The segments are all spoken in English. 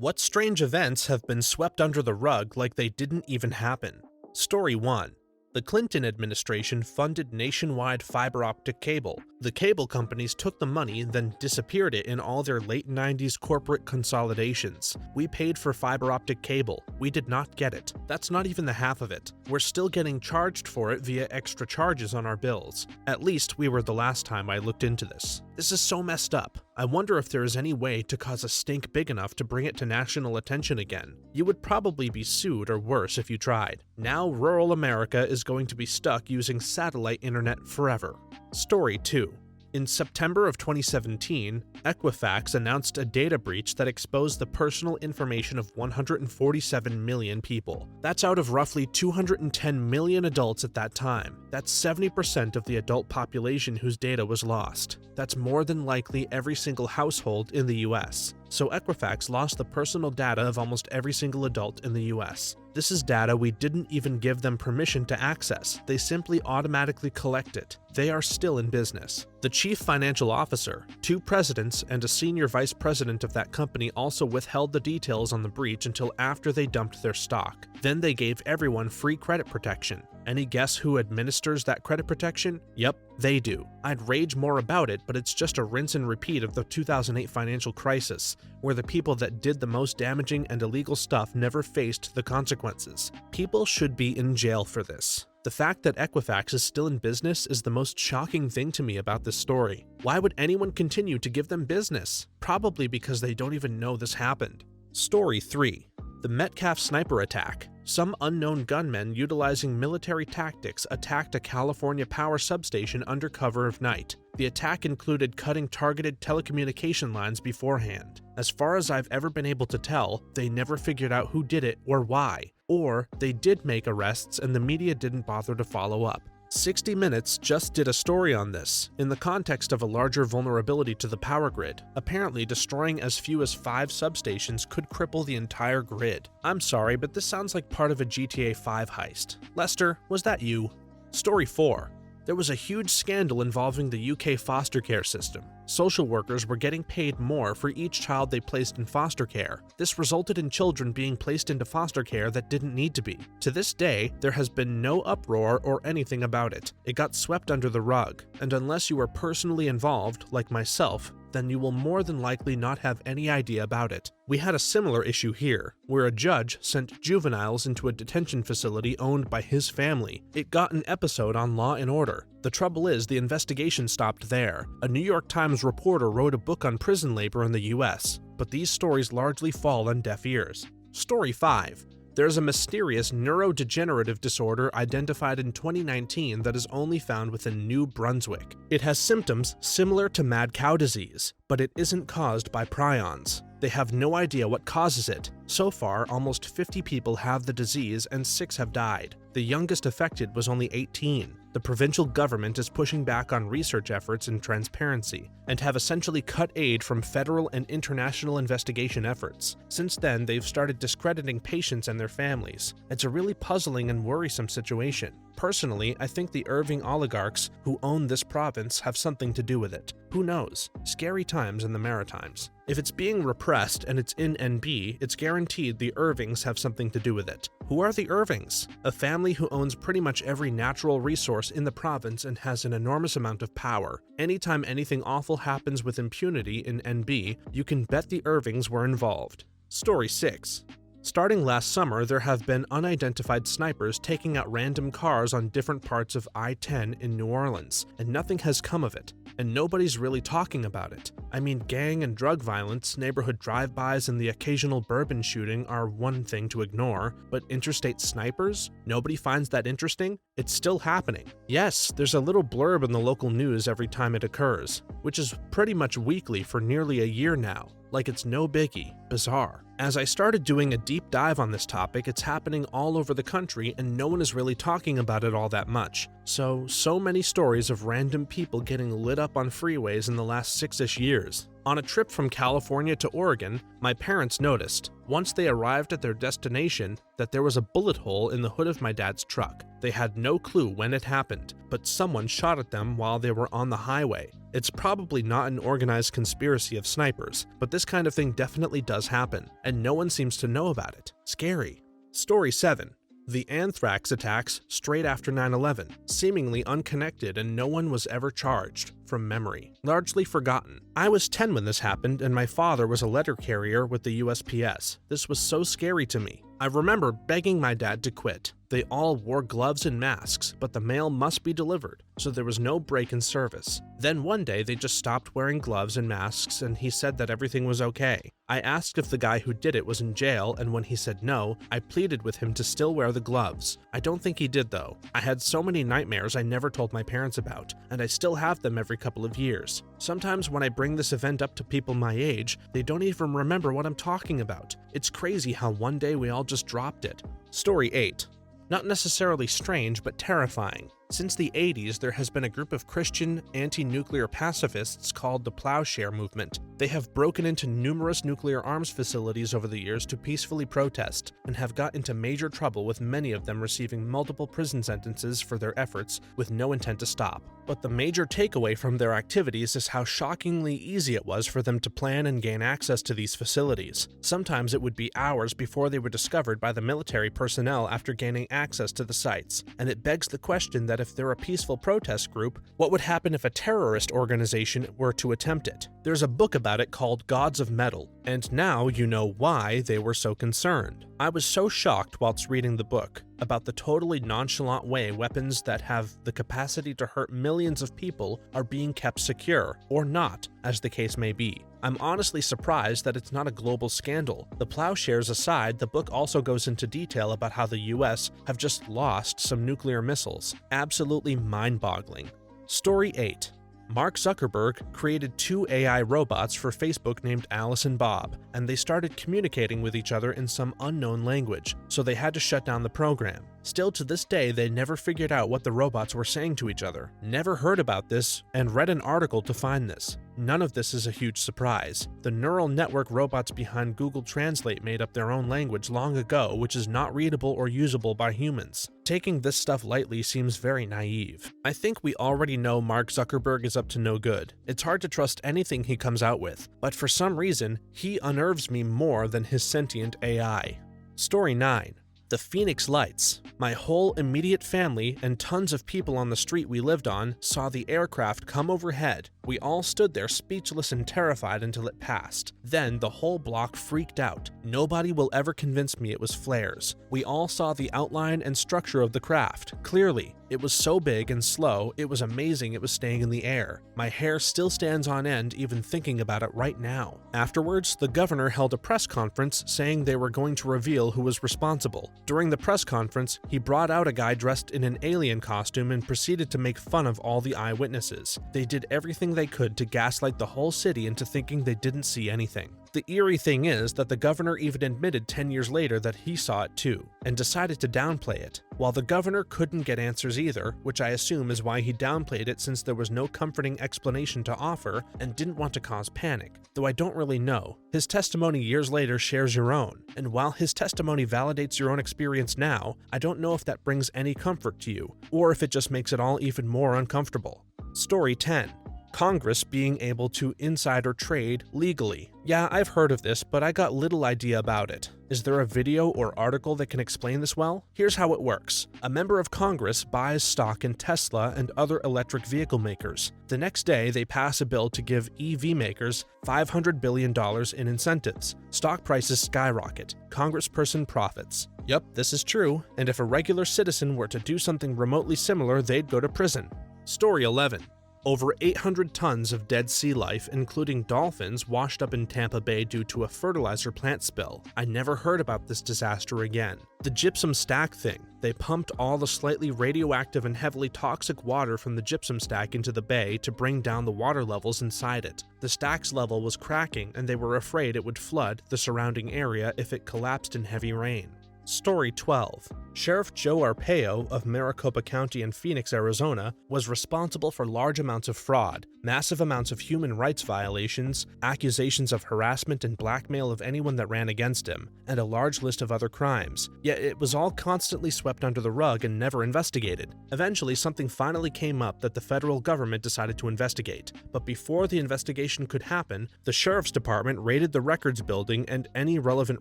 What strange events have been swept under the rug like they didn't even happen? Story 1. The Clinton administration funded nationwide fiber optic cable. The cable companies took the money, then disappeared it in all their late 90s corporate consolidations. We paid for fiber optic cable. We did not get it. That's not even the half of it. We're still getting charged for it via extra charges on our bills. At least we were the last time I looked into this. This is so messed up. I wonder if there is any way to cause a stink big enough to bring it to national attention again. You would probably be sued or worse if you tried. Now rural America is going to be stuck using satellite internet forever. Story 2. In September of 2017, Equifax announced a data breach that exposed the personal information of 147 million people. That's out of roughly 210 million adults at that time. That's 70% of the adult population whose data was lost. That's more than likely every single household in the US. So Equifax lost the personal data of almost every single adult in the US. This is data we didn't even give them permission to access. They simply automatically collect it. They are still in business. The chief financial officer, 2 presidents, and a senior vice president of that company also withheld the details on the breach until after they dumped their stock. Then they gave everyone free credit protection. Any guess who administers that credit protection? Yep, they do. I'd rage more about it, but it's just a rinse and repeat of the 2008 financial crisis, where the people that did the most damaging and illegal stuff never faced the consequences. People should be in jail for this. The fact that Equifax is still in business is the most shocking thing to me about this story. Why would anyone continue to give them business? Probably because they don't even know this happened. Story 3. The Metcalf sniper attack. Some unknown gunmen utilizing military tactics attacked a California power substation under cover of night. The attack included cutting targeted telecommunication lines beforehand. As far as I've ever been able to tell, they never figured out who did it or why. Or they did make arrests and the media didn't bother to follow up. 60 Minutes just did a story on this, in the context of a larger vulnerability to the power grid. Apparently, destroying as few as 5 substations could cripple the entire grid. I'm sorry, but this sounds like part of a GTA 5 heist. Lester, was that you? Story 4. There was a huge scandal involving the UK foster care system. Social workers were getting paid more for each child they placed in foster care. This resulted in children being placed into foster care that didn't need to be. To this day, there has been no uproar or anything about it. It got swept under the rug, and unless you were personally involved, like myself, then you will more than likely not have any idea about it. We had a similar issue here, where a judge sent juveniles into a detention facility owned by his family. It got an episode on Law & Order. The trouble is, the investigation stopped there. A New York Times reporter wrote a book on prison labor in the US, but these stories largely fall on deaf ears. Story 5. There's a mysterious neurodegenerative disorder identified in 2019 that is only found within New Brunswick. It has symptoms similar to mad cow disease, but it isn't caused by prions. They have no idea what causes it. So far, almost 50 people have the disease and 6 have died. The youngest affected was only 18. The provincial government is pushing back on research efforts and transparency, and have essentially cut aid from federal and international investigation efforts. Since then, they've started discrediting patients and their families. It's a really puzzling and worrisome situation. Personally, I think the Irving oligarchs who own this province have something to do with it. Who knows? Scary times in the Maritimes. If it's being repressed and it's in NB, it's guaranteed the Irvings have something to do with it. Who are the Irvings? A family who owns pretty much every natural resource in the province and has an enormous amount of power. Anytime anything awful happens with impunity in NB, you can bet the Irvings were involved. Story 6. Starting last summer, there have been unidentified snipers taking out random cars on different parts of I-10 in New Orleans, and nothing has come of it, and nobody's really talking about it. I mean, gang and drug violence, neighborhood drive-bys, and the occasional bourbon shooting are one thing to ignore, but interstate snipers? Nobody finds that interesting? It's still happening. Yes, there's a little blurb in the local news every time it occurs, which is pretty much weekly for nearly a year now. Like it's no biggie. Bizarre. As I started doing a deep dive on this topic, it's happening all over the country and no one is really talking about it all that much. So many stories of random people getting lit up on freeways in the last 6-ish years. On a trip from California to Oregon, my parents noticed, once they arrived at their destination, that there was a bullet hole in the hood of my dad's truck. They had no clue when it happened, but someone shot at them while they were on the highway. It's probably not an organized conspiracy of snipers, but this kind of thing definitely does happen, and no one seems to know about it. Scary. Story 7. The anthrax attacks straight after 9/11, seemingly unconnected and no one was ever charged, from memory. Largely forgotten. I was 10 when this happened and my father was a letter carrier with the USPS. This was so scary to me. I remember begging my dad to quit. They all wore gloves and masks, but the mail must be delivered, so there was no break in service. Then one day they just stopped wearing gloves and masks and he said that everything was okay. I asked if the guy who did it was in jail, and when he said no, I pleaded with him to still wear the gloves. I don't think he did though. I had so many nightmares I never told my parents about, and I still have them every couple of years. Sometimes when I bring this event up to people my age, they don't even remember what I'm talking about. It's crazy how one day we all just dropped it. Story 8. Not necessarily strange, but terrifying. Since the 80s, there has been a group of Christian anti-nuclear pacifists called the Plowshare movement. They have broken into numerous nuclear arms facilities over the years to peacefully protest, and have got into major trouble, with many of them receiving multiple prison sentences for their efforts with no intent to stop. But the major takeaway from their activities is how shockingly easy it was for them to plan and gain access to these facilities. Sometimes it would be hours before they were discovered by the military personnel after gaining access to the sites, and it begs the question that if they're a peaceful protest group, what would happen if a terrorist organization were to attempt it? There's a book about it called Gods of Metal, and now you know why they were so concerned. I was so shocked whilst reading the book about the totally nonchalant way weapons that have the capacity to hurt millions of people are being kept secure, or not, as the case may be. I'm honestly surprised that it's not a global scandal. The Plowshares aside, the book also goes into detail about how the US have just lost some nuclear missiles. Absolutely mind-boggling. Story 8. Mark Zuckerberg created 2 AI robots for Facebook named Allison Bob, and they started communicating with each other in some unknown language, so they had to shut down the program. Still to this day, they never figured out what the robots were saying to each other. Never heard about this, and read an article to find this. None of this is a huge surprise. The neural network robots behind Google Translate made up their own language long ago, which is not readable or usable by humans. Taking this stuff lightly seems very naive. I think we already know Mark Zuckerberg is up to no good. It's hard to trust anything he comes out with, but for some reason, he unnerves me more than his sentient AI. Story 9. The Phoenix Lights. My whole immediate family and tons of people on the street we lived on saw the aircraft come overhead. We all stood there speechless and terrified until it passed. Then the whole block freaked out. Nobody will ever convince me it was flares. We all saw the outline and structure of the craft, clearly. It was so big and slow, it was amazing it was staying in the air. My hair still stands on end even thinking about it right now. Afterwards, the governor held a press conference saying they were going to reveal who was responsible. During the press conference, he brought out a guy dressed in an alien costume and proceeded to make fun of all the eyewitnesses. They did everything they could to gaslight the whole city into thinking they didn't see anything. The eerie thing is that the governor even admitted 10 years later that he saw it too, and decided to downplay it. While the governor couldn't get answers either, which I assume is why he downplayed it since there was no comforting explanation to offer and didn't want to cause panic, though I don't really know. His testimony years later shares your own, and while his testimony validates your own experience now, I don't know if that brings any comfort to you, or if it just makes it all even more uncomfortable. Story 10. Congress being able to insider trade legally. Yeah, I've heard of this, but I got little idea about it. Is there a video or article that can explain this well? Here's how it works. A member of Congress buys stock in Tesla and other electric vehicle makers. The next day, they pass a bill to give EV makers $500 billion in incentives. Stock prices skyrocket. Congressperson profits. Yep, this is true, and if a regular citizen were to do something remotely similar, they'd go to prison. Story 11. Over 800 tons of dead sea life, including dolphins, washed up in Tampa Bay due to a fertilizer plant spill. I never heard about this disaster again. The gypsum stack thing. They pumped all the slightly radioactive and heavily toxic water from the gypsum stack into the bay to bring down the water levels inside it. The stack's level was cracking, and they were afraid it would flood the surrounding area if it collapsed in heavy rain. Story 12. Sheriff Joe Arpaio of Maricopa County in Phoenix, Arizona, was responsible for large amounts of fraud, massive amounts of human rights violations, accusations of harassment and blackmail of anyone that ran against him, and a large list of other crimes. Yet it was all constantly swept under the rug and never investigated. Eventually, something finally came up that the federal government decided to investigate. But before the investigation could happen, the sheriff's department raided the records building and any relevant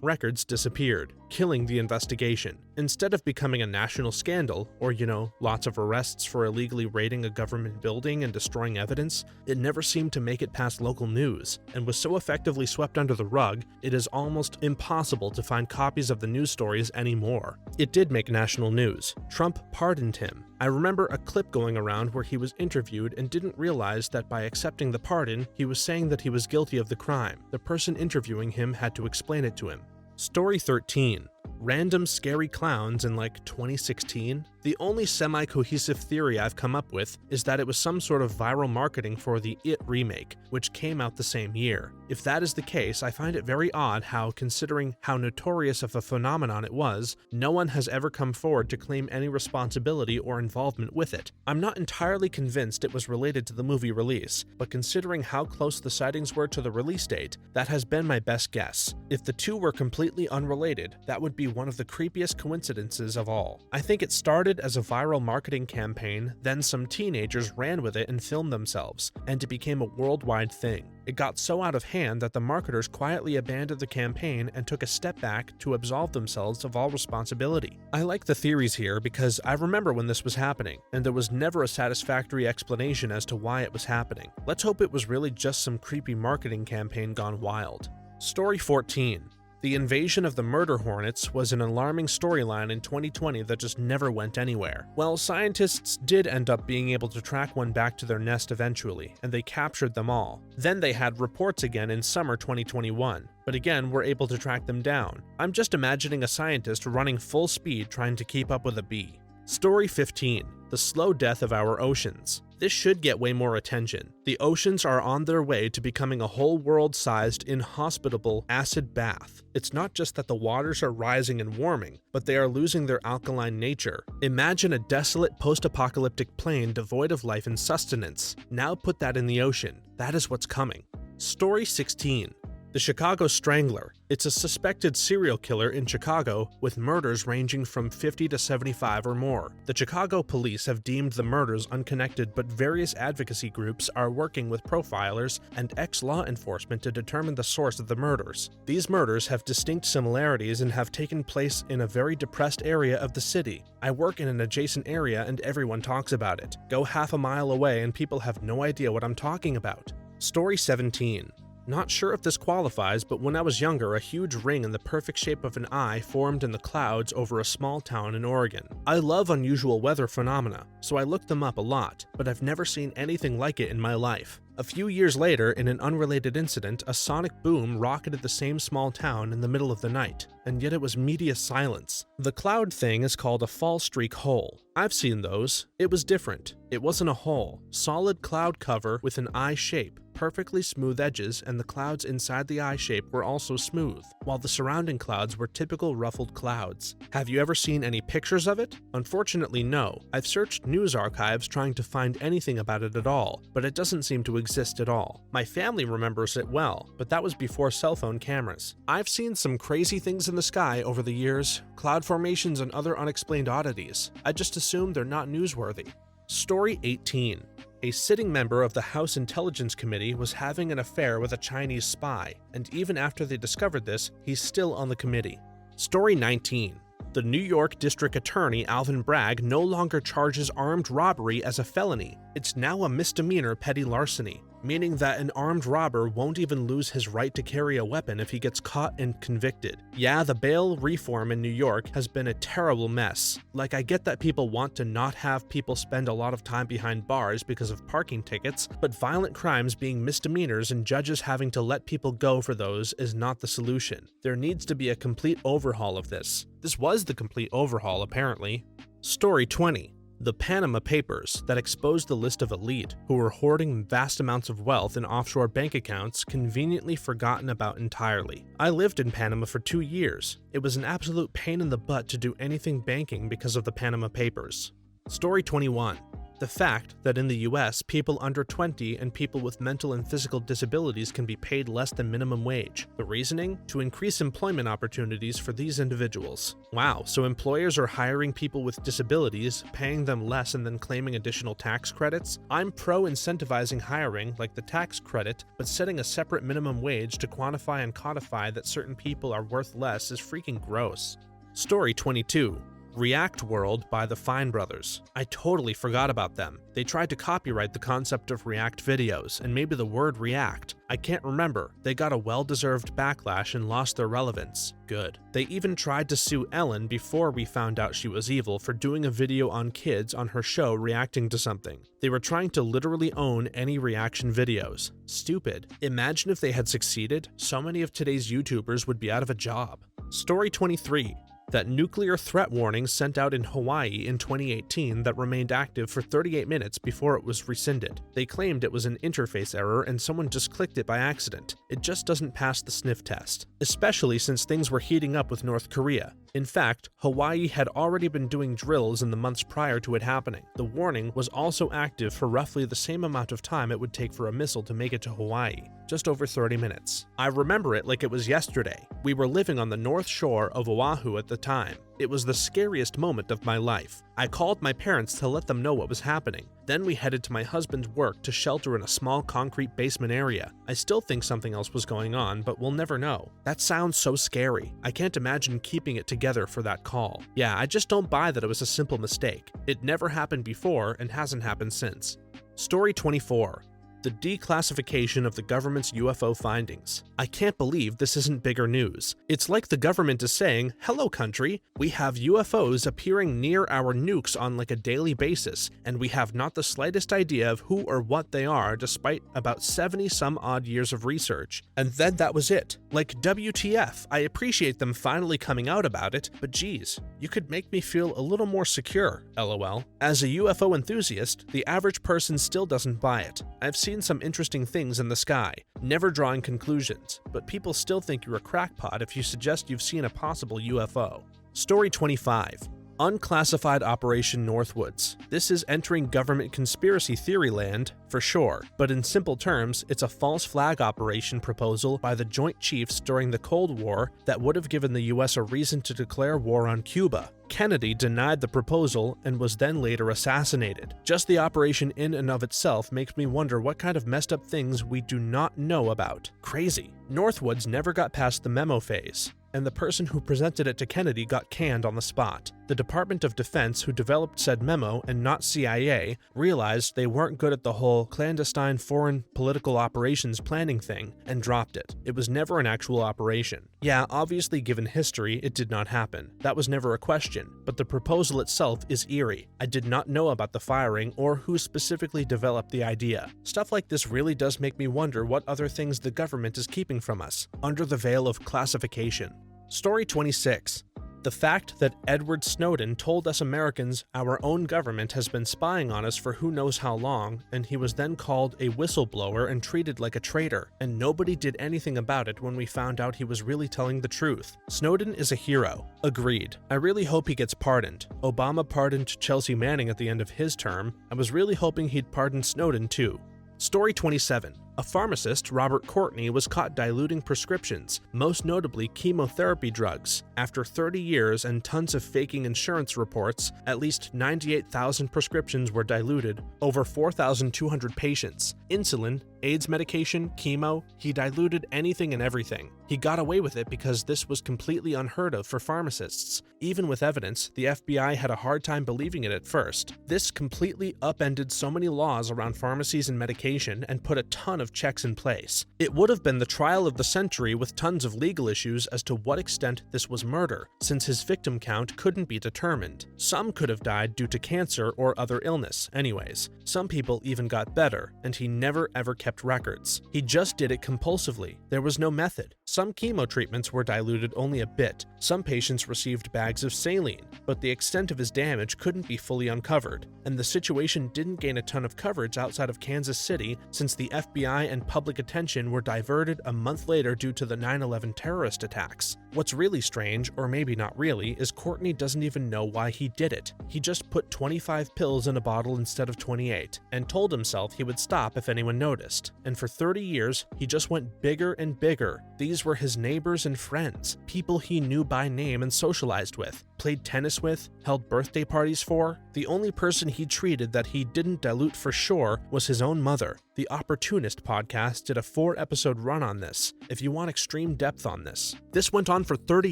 records disappeared, killing the investigation. Instead of becoming a national scandal, or lots of arrests for illegally raiding a government building and destroying evidence, it never seemed to make it past local news, and was so effectively swept under the rug, it is almost impossible to find copies of the news stories anymore. It did make national news. Trump pardoned him. I remember a clip going around where he was interviewed and didn't realize that by accepting the pardon, he was saying that he was guilty of the crime. The person interviewing him had to explain it to him. Story 13. Random scary clowns in 2016? The only semi-cohesive theory I've come up with is that it was some sort of viral marketing for the It remake, which came out the same year. If that is the case, I find it very odd how, considering how notorious of a phenomenon it was, no one has ever come forward to claim any responsibility or involvement with it. I'm not entirely convinced it was related to the movie release, but considering how close the sightings were to the release date, that has been my best guess. If the two were completely unrelated, that would be one of the creepiest coincidences of all. I think it started as a viral marketing campaign, then some teenagers ran with it and filmed themselves, and it became a worldwide thing. It got so out of hand that the marketers quietly abandoned the campaign and took a step back to absolve themselves of all responsibility. I like the theories here because I remember when this was happening, and there was never a satisfactory explanation as to why it was happening. Let's hope it was really just some creepy marketing campaign gone wild. Story 14. The invasion of the murder hornets was an alarming storyline in 2020 that just never went anywhere. Well, scientists did end up being able to track one back to their nest eventually, and they captured them all. Then they had reports again in summer 2021, but again were able to track them down. I'm just imagining a scientist running full speed trying to keep up with a bee. Story 15. The slow death of our oceans. This should get way more attention. The oceans are on their way to becoming a whole world-sized, inhospitable acid bath. It's not just that the waters are rising and warming, but they are losing their alkaline nature. Imagine a desolate post-apocalyptic plain devoid of life and sustenance. Now put that in the ocean. That is what's coming. Story 16. The Chicago Strangler. It's a suspected serial killer in Chicago with murders ranging from 50 to 75 or more. The Chicago police have deemed the murders unconnected, but various advocacy groups are working with profilers and ex-law enforcement to determine the source of the murders. These murders have distinct similarities and have taken place in a very depressed area of the city. I work in an adjacent area and everyone talks about it. Go half a mile away and people have no idea what I'm talking about. Story 17. Not sure if this qualifies, but when I was younger, a huge ring in the perfect shape of an eye formed in the clouds over a small town in Oregon. I love unusual weather phenomena, so I looked them up a lot, but I've never seen anything like it in my life. A few years later, in an unrelated incident, a sonic boom rocketed the same small town in the middle of the night, and yet it was media silence. The cloud thing is called a fall streak hole. I've seen those. It was different. It wasn't a hole. Solid cloud cover with an eye shape, perfectly smooth edges, and the clouds inside the eye shape were also smooth, while the surrounding clouds were typical ruffled clouds. Have you ever seen any pictures of it? Unfortunately, no. I've searched news archives trying to find anything about it at all, but it doesn't seem to exist at all. My family remembers it well, but that was before cell phone cameras. I've seen some crazy things in the sky over the years, cloud formations and other unexplained oddities. I just assume they're not newsworthy. Story 18. A sitting member of the House Intelligence Committee was having an affair with a Chinese spy, and even after they discovered this, he's still on the committee. Story 19. The New York District Attorney Alvin Bragg no longer charges armed robbery as a felony. It's now a misdemeanor petty larceny, meaning that an armed robber won't even lose his right to carry a weapon if he gets caught and convicted. Yeah, the bail reform in New York has been a terrible mess. Like, I get that people want to not have people spend a lot of time behind bars because of parking tickets, but violent crimes being misdemeanors and judges having to let people go for those is not the solution. There needs to be a complete overhaul of this. This was the complete overhaul, apparently. Story 20. The Panama Papers that exposed the list of elite who were hoarding vast amounts of wealth in offshore bank accounts conveniently forgotten about entirely. I lived in Panama for 2 years. It was an absolute pain in the butt to do anything banking because of the Panama Papers. Story 21. The fact that in the US, people under 20 and people with mental and physical disabilities can be paid less than minimum wage. The reasoning? To increase employment opportunities for these individuals. Wow, so employers are hiring people with disabilities, paying them less and then claiming additional tax credits? I'm pro incentivizing hiring, like the tax credit, but setting a separate minimum wage to quantify and codify that certain people are worth less is freaking gross. Story 22. React World by the Fine Brothers. I totally forgot about them. They tried to copyright the concept of React videos, and maybe the word React. I can't remember. They got a well-deserved backlash and lost their relevance. Good. They even tried to sue Ellen before we found out she was evil for doing a video on kids on her show reacting to something. They were trying to literally own any reaction videos. Stupid. Imagine if they had succeeded, so many of today's YouTubers would be out of a job. Story 23. That nuclear threat warning sent out in Hawaii in 2018 that remained active for 38 minutes before it was rescinded. They claimed it was an interface error and someone just clicked it by accident. It just doesn't pass the sniff test, especially since things were heating up with North Korea. In fact, Hawaii had already been doing drills in the months prior to it happening. The warning was also active for roughly the same amount of time it would take for a missile to make it to Hawaii, just over 30 minutes. I remember it like it was yesterday. We were living on the north shore of Oahu at the time. It was the scariest moment of my life. I called my parents to let them know what was happening. Then we headed to my husband's work to shelter in a small concrete basement area. I still think something else was going on, but we'll never know. That sounds so scary. I can't imagine keeping it together for that call. Yeah, I just don't buy that it was a simple mistake. It never happened before and hasn't happened since. Story 24. The declassification of the government's UFO findings. I can't believe this isn't bigger news. It's like the government is saying, hello country, we have UFOs appearing near our nukes on like a daily basis, and we have not the slightest idea of who or what they are despite about 70 some odd years of research. And then that was it. Like WTF, I appreciate them finally coming out about it, but geez, you could make me feel a little more secure, lol. As a UFO enthusiast, the average person still doesn't buy it. I've seen some interesting things in the sky, never drawing conclusions, but people still think you're a crackpot if you suggest you've seen a possible UFO. Story 25. Unclassified Operation Northwoods. This is entering government conspiracy theory land for sure, but in simple terms, it's a false flag operation proposal by the Joint Chiefs during the Cold War that would have given the US a reason to declare war on Cuba. Kennedy denied the proposal and was then later assassinated. Just the operation in and of itself makes me wonder what kind of messed up things we do not know about. Crazy. Northwoods never got past the memo phase, and the person who presented it to Kennedy got canned on the spot. The Department of Defense, who developed said memo and not CIA, realized they weren't good at the whole clandestine foreign political operations planning thing and dropped it. It was never an actual operation. Yeah, obviously given history, it did not happen. That was never a question, but the proposal itself is eerie. I did not know about the firing or who specifically developed the idea. Stuff like this really does make me wonder what other things the government is keeping from us, under the veil of classification. Story 26. The fact that Edward Snowden told us Americans our own government has been spying on us for who knows how long, and he was then called a whistleblower and treated like a traitor, and nobody did anything about it when we found out he was really telling the truth. Snowden is a hero. Agreed. I really hope he gets pardoned. Obama pardoned Chelsea Manning at the end of his term. I was really hoping he'd pardon Snowden too. Story 27. A pharmacist, Robert Courtney, was caught diluting prescriptions, most notably chemotherapy drugs. After 30 years and tons of faking insurance reports, at least 98,000 prescriptions were diluted, over 4,200 patients. Insulin, AIDS medication, chemo, he diluted anything and everything. He got away with it because this was completely unheard of for pharmacists. Even with evidence, the FBI had a hard time believing it at first. This completely upended so many laws around pharmacies and medication and put a ton of of checks in place. It would have been the trial of the century with tons of legal issues as to what extent this was murder, since his victim count couldn't be determined. Some could have died due to cancer or other illness, anyways. Some people even got better, and he never ever kept records. He just did it compulsively. There was no method. Some chemo treatments were diluted only a bit. Some patients received bags of saline, but the extent of his damage couldn't be fully uncovered, and the situation didn't gain a ton of coverage outside of Kansas City since the FBI and public attention were diverted a month later due to the 9/11 terrorist attacks. What's really strange, or maybe not really, is Courtney doesn't even know why he did it. He just put 25 pills in a bottle instead of 28, and told himself he would stop if anyone noticed. And for 30 years, he just went bigger and bigger. These were his neighbors and friends, people he knew by name and socialized with, played tennis with, held birthday parties for. The only person he treated that he didn't dilute for sure was his own mother. The Opportunist podcast did a 4-episode run on this, if you want extreme depth on this. This went on for 30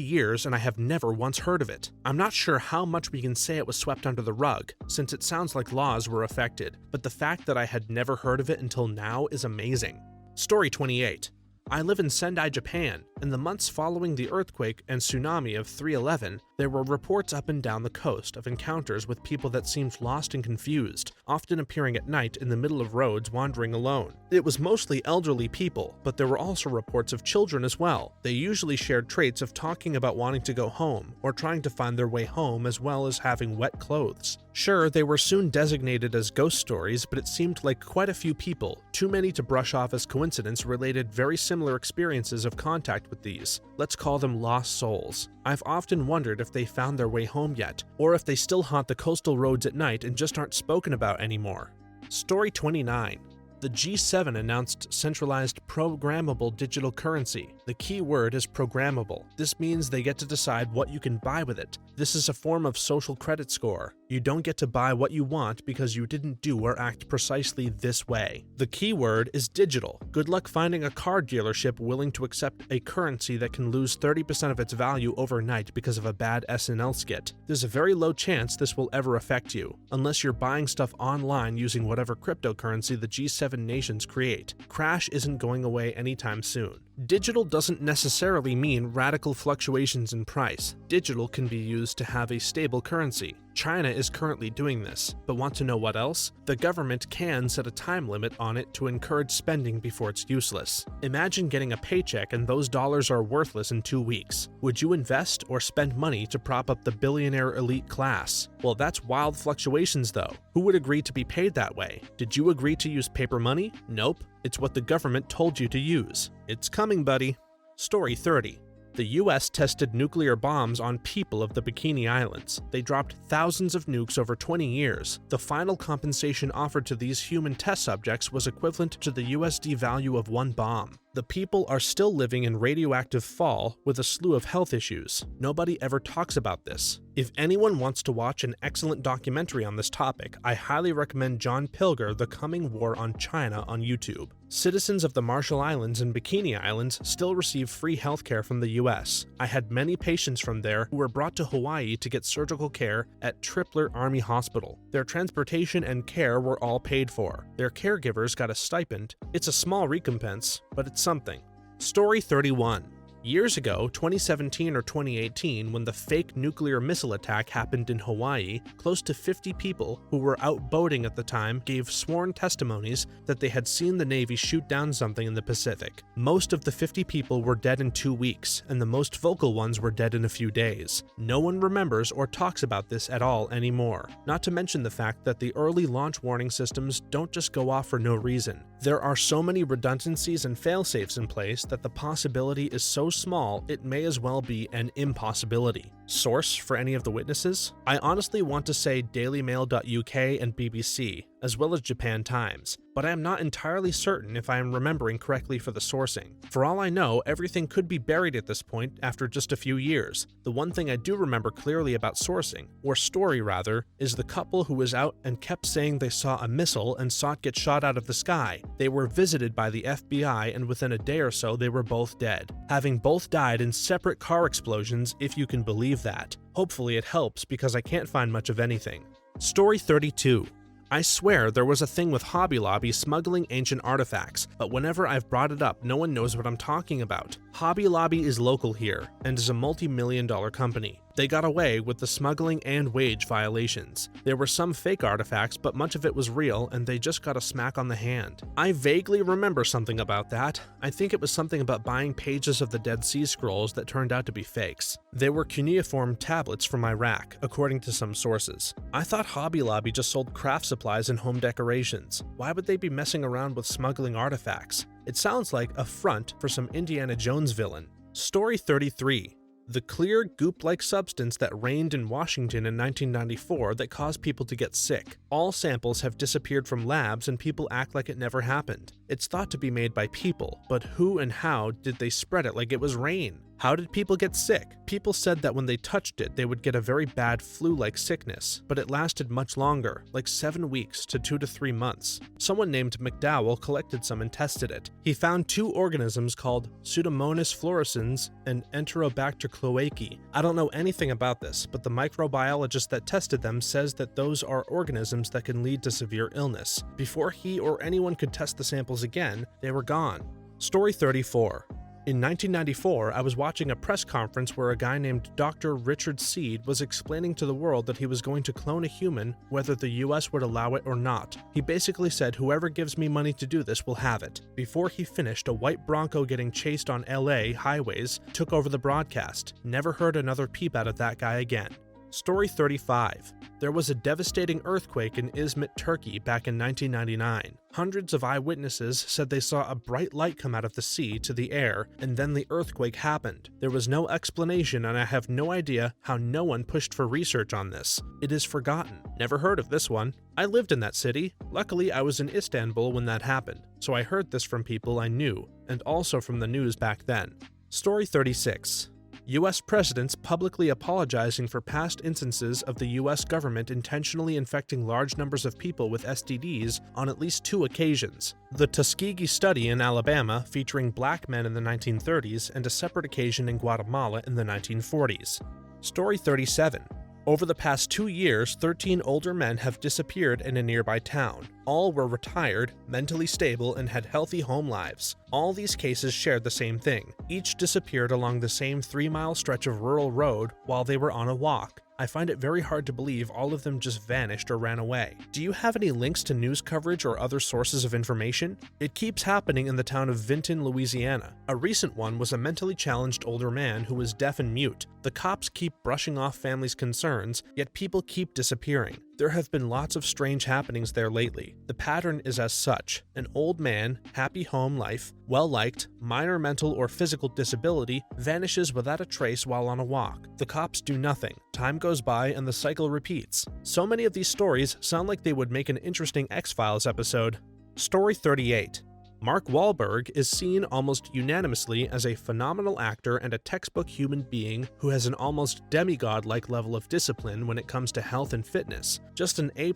years and I have never once heard of it. I'm not sure how much we can say it was swept under the rug, since it sounds like laws were affected, but the fact that I had never heard of it until now is amazing. Story 28. I live in Sendai, Japan. In the months following the earthquake and tsunami of 3/11, there were reports up and down the coast of encounters with people that seemed lost and confused, often appearing at night in the middle of roads wandering alone. It was mostly elderly people, but there were also reports of children as well. They usually shared traits of talking about wanting to go home, or trying to find their way home, as well as having wet clothes. Sure, they were soon designated as ghost stories, but it seemed like quite a few people, too many to brush off as coincidence, related very similar experiences of contact with these. Let's call them lost souls. I've often wondered if they found their way home yet, or if they still haunt the coastal roads at night and just aren't spoken about anymore. Story 29. The G7 announced centralized programmable digital currency. The key word is programmable. This means they get to decide what you can buy with it. This is a form of social credit score. You don't get to buy what you want because you didn't do or act precisely this way. The key word is digital. Good luck finding a car dealership willing to accept a currency that can lose 30% of its value overnight because of a bad SNL skit. There's a very low chance this will ever affect you, unless you're buying stuff online using whatever cryptocurrency the G7 nations create. Crash isn't going away anytime soon. Digital doesn't necessarily mean radical fluctuations in price. Digital can be used to have a stable currency. China is currently doing this, but want to know what else? The government can set a time limit on it to encourage spending before it's useless. Imagine getting a paycheck and those dollars are worthless in 2 weeks. Would you invest or spend money to prop up the billionaire elite class? Well, that's wild fluctuations though. Who would agree to be paid that way? Did you agree to use paper money? Nope. It's what the government told you to use. It's coming, buddy. Story 30. The US tested nuclear bombs on people of the Bikini Islands. They dropped thousands of nukes over 20 years. The final compensation offered to these human test subjects was equivalent to the USD value of one bomb. The people are still living in radioactive fall with a slew of health issues. Nobody ever talks about this. If anyone wants to watch an excellent documentary on this topic, I highly recommend John Pilger, The Coming War on China on YouTube. Citizens of the Marshall Islands and Bikini Islands still receive free healthcare from the US. I had many patients from there who were brought to Hawaii to get surgical care at Tripler Army Hospital. Their transportation and care were all paid for. Their caregivers got a stipend. It's a small recompense, but it's something. Story 31. Years ago, 2017 or 2018, when the fake nuclear missile attack happened in Hawaii, close to 50 people who were out boating at the time gave sworn testimonies that they had seen the Navy shoot down something in the Pacific. Most of the 50 people were dead in 2 weeks, and the most vocal ones were dead in a few days. No one remembers or talks about this at all anymore. Not to mention the fact that the early launch warning systems don't just go off for no reason. There are so many redundancies and fail-safes in place that the possibility is so small it may as well be an impossibility. Source for any of the witnesses? I honestly want to say dailymail.uk and BBC, as well as Japan Times, but I am not entirely certain if I am remembering correctly for the sourcing. For all I know, everything could be buried at this point after just a few years. The one thing I do remember clearly about sourcing, or story rather, is the couple who was out and kept saying they saw a missile and saw it get shot out of the sky. They were visited by the FBI and within a day or so they were both dead, having both died in separate car explosions, if you can believe that. Hopefully it helps because I can't find much of anything. Story 32. I swear there was a thing with Hobby Lobby smuggling ancient artifacts, but whenever I've brought it up, no one knows what I'm talking about. Hobby Lobby is local here, and is a multi-million-dollar company. They got away with the smuggling and wage violations. There were some fake artifacts, but much of it was real, and they just got a smack on the hand. I vaguely remember something about that. I think it was something about buying pages of the Dead Sea Scrolls that turned out to be fakes. They were cuneiform tablets from Iraq, according to some sources. I thought Hobby Lobby just sold craft supplies and home decorations. Why would they be messing around with smuggling artifacts? It sounds like a front for some Indiana Jones villain. Story 33. The clear, goop-like substance that rained in Washington in 1994 that caused people to get sick. All samples have disappeared from labs and people act like it never happened. It's thought to be made by people, but who and how did they spread it like it was rain? How did people get sick? People said that when they touched it, they would get a very bad flu-like sickness, but it lasted much longer, like 7 weeks to 2 to 3 months. Someone named McDowell collected some and tested it. He found 2 organisms called Pseudomonas fluorescens and Enterobacter cloacae. I don't know anything about this, but the microbiologist that tested them says that those are organisms that can lead to severe illness. Before he or anyone could test the samples again, they were gone. Story 34. In 1994, I was watching a press conference where a guy named Dr. Richard Seed was explaining to the world that he was going to clone a human, whether the US would allow it or not. He basically said, whoever gives me money to do this will have it. Before he finished, a white Bronco getting chased on LA highways took over the broadcast. Never heard another peep out of that guy again. Story 35. There was a devastating earthquake in Izmit, Turkey back in 1999. Hundreds of eyewitnesses said they saw a bright light come out of the sea to the air, and then the earthquake happened. There was no explanation, and I have no idea how no one pushed for research on this. It is forgotten. Never heard of this one. I lived in that city. Luckily, I was in Istanbul when that happened, so I heard this from people I knew, and also from the news back then. Story 36. U.S. presidents publicly apologizing for past instances of the U.S. government intentionally infecting large numbers of people with STDs on at least 2 occasions. The Tuskegee study in Alabama featuring black men in the 1930s and a separate occasion in Guatemala in the 1940s. Story 37. Over the past 2 years, 13 older men have disappeared in a nearby town. All were retired, mentally stable, and had healthy home lives. All these cases shared the same thing. Each disappeared along the same 3-mile stretch of rural road while they were on a walk. I find it very hard to believe all of them just vanished or ran away. Do you have any links to news coverage or other sources of information? It keeps happening in the town of Vinton, Louisiana. A recent one was a mentally challenged older man who was deaf and mute. The cops keep brushing off families' concerns, yet people keep disappearing. There have been lots of strange happenings there lately. The pattern is as such: an old man, happy home life, well-liked, minor mental or physical disability, vanishes without a trace while on a walk. The cops do nothing. Time goes by and the cycle repeats. So many of these stories sound like they would make an interesting X-Files episode. Story 38. Mark Wahlberg is seen almost unanimously as a phenomenal actor and a textbook human being who has an almost demigod-like level of discipline when it comes to health and fitness, just an A++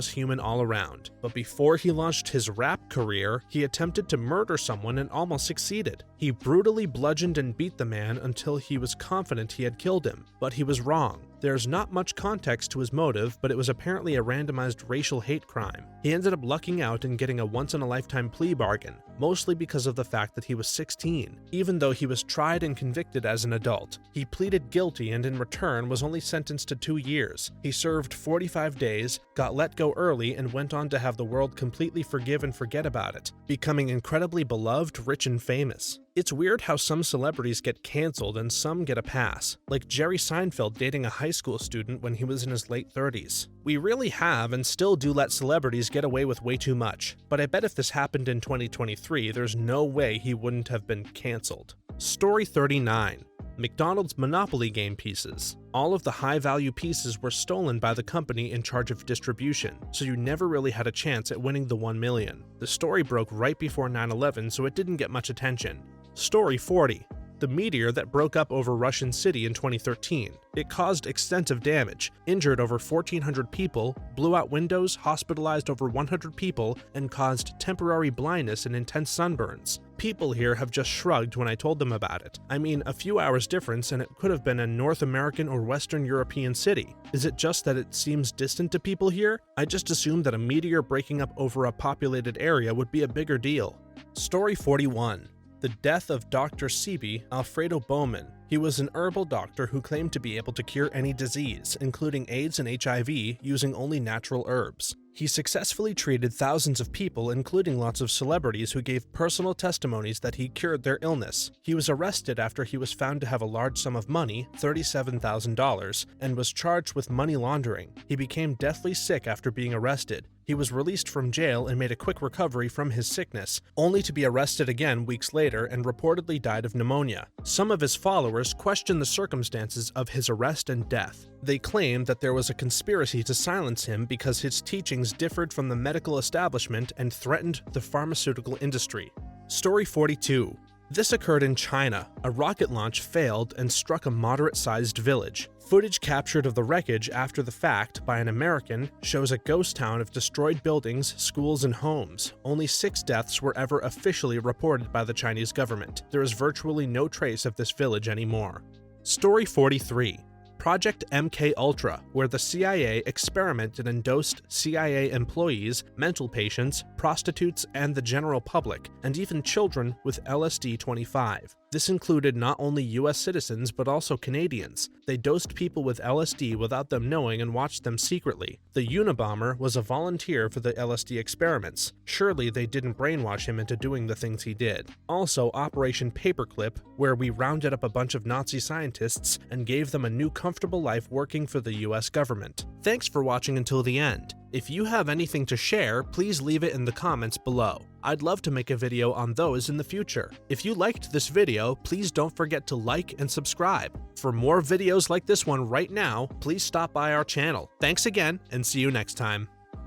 human all around. But before he launched his rap career, he attempted to murder someone and almost succeeded. He brutally bludgeoned and beat the man until he was confident he had killed him, but he was wrong. There's not much context to his motive, but it was apparently a randomized racial hate crime. He ended up lucking out and getting a once-in-a-lifetime plea bargain, mostly because of the fact that he was 16. Even though he was tried and convicted as an adult, he pleaded guilty and in return was only sentenced to 2 years. He served 45 days, got let go early, and went on to have the world completely forgive and forget about it, becoming incredibly beloved, rich, and famous. It's weird how some celebrities get canceled and some get a pass, like Jerry Seinfeld dating a high school student when he was in his late 30s. We really have and still do let celebrities get away with way too much, but I bet if this happened in 2023, there's no way he wouldn't have been canceled. Story 39. McDonald's Monopoly game pieces. All of the high-value pieces were stolen by the company in charge of distribution, so you never really had a chance at winning the 1 million. The story broke right before 9/11, so it didn't get much attention. Story 40. The meteor that broke up over Russian City in 2013. It caused extensive damage, injured over 1,400 people, blew out windows, hospitalized over 100 people, and caused temporary blindness and intense sunburns. People here have just shrugged when I told them about it. I mean, a few hours difference and it could have been a North American or Western European city. Is it just that it seems distant to people here? I just assumed that a meteor breaking up over a populated area would be a bigger deal. Story 41. The Death of Dr. Sebi, Alfredo Bowman. He was an herbal doctor who claimed to be able to cure any disease, including AIDS and HIV, using only natural herbs. He successfully treated thousands of people, including lots of celebrities who gave personal testimonies that he cured their illness. He was arrested after he was found to have a large sum of money, $37,000, and was charged with money laundering. He became deathly sick after being arrested. He was released from jail and made a quick recovery from his sickness, only to be arrested again weeks later and reportedly died of pneumonia. Some of his followers questioned the circumstances of his arrest and death. They claimed that there was a conspiracy to silence him because his teachings differed from the medical establishment and threatened the pharmaceutical industry. Story 42. This occurred in China. A rocket launch failed and struck a moderate-sized village. Footage captured of the wreckage after the fact by an American shows a ghost town of destroyed buildings, schools, and homes. Only 6 deaths were ever officially reported by the Chinese government. There is virtually no trace of this village anymore. Story 43. Project MKUltra, where the CIA experimented and dosed CIA employees, mental patients, prostitutes, and the general public, and even children with LSD-25. This included not only US citizens but also Canadians. They dosed people with LSD without them knowing and watched them secretly. The Unabomber was a volunteer for the LSD experiments. Surely they didn't brainwash him into doing the things he did. Also, Operation Paperclip, where we rounded up a bunch of Nazi scientists and gave them a new comfortable life working for the US government. Thanks for watching until the end. If you have anything to share, please leave it in the comments below. I'd love to make a video on those in the future. If you liked this video, please don't forget to like and subscribe. For more videos like this one right now, please stop by our channel. Thanks again, and see you next time.